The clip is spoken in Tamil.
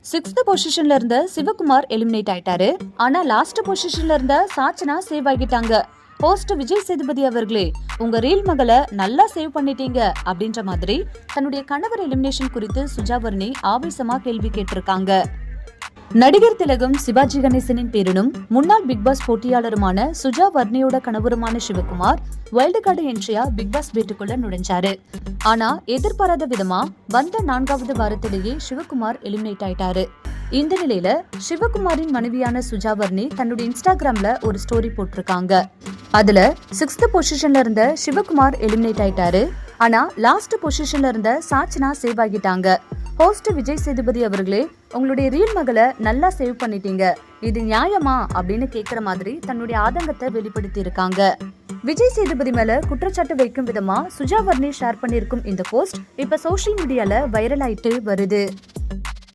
6th பொசிஷன்ல இருந்த சிவகுமார் எலிமினேட் ஆயிட்டாரு. ஆனா லாஸ்ட் பொசிஷன்ல இருந்த சாச்சனா சேவ் ஆகிட்டாங்க. ஹோஸ்ட் விஜய் சேதுபதி அவர்களே, உங்க ரீல் மகளை நல்லா சேவ் பண்ணிட்டீங்க அப்படின்ற மாதிரி தன்னுடைய கணவர் எலிமினேஷன் குறித்து சுஜாவர்ணி ஆவேசமா கேள்வி கேட்டிருக்காங்க. நடிகர் திலகம் சிவாஜி கணேசனின் பேரனும் முன்னாள் பிக் பாஸ் போட்டியாளருமான சுஜா வர்ணியோட கணவருமான சிவகுமார் வைல்டு கார்டு என்ட்ரியா பிக் பாஸ் வீட்டுக்குள்ள நுழைஞ்சாரு. ஆனா எதிர்பாராத விதமா வந்த 4வது வாரத்திலேயே சிவகுமார் எலிமினேட் ஆயிட்டாரு. இந்த நிலையில சிவகுமாரின் மனைவியான சுஜா வர்ணி தன்னுடைய இன்ஸ்டாகிராம்ல ஒரு ஸ்டோரி போட்டிருக்காங்க. அதுல 6th பொசிஷன்ல இருந்த சிவகுமார் எலிமினேட் ஆயிட்டாரு. ஆனா லாஸ்ட் பொசிஷன்ல இருந்த சாச்சனா சேவ் ஆகிட்டாங்க. ஹோஸ்ட் விஜய் சேதுபதி அவர்களே, உங்களுடைய ரீல் மகளை நல்லா சேவ் பண்ணிட்டீங்க, இது நியாயமா அப்படின்னு கேக்குற மாதிரி தன்னுடைய ஆதங்கத்தை வெளிப்படுத்தி இருக்காங்க. விஜய் சேதுபதி மேல குற்றச்சாட்டு வைக்கும் விதமா சுஜா வர்ணி ஷேர் பண்ணிருக்கும் இந்த போஸ்ட் இப்ப சோஷியல் மீடியால வைரல் ஆயிட்டு வருது.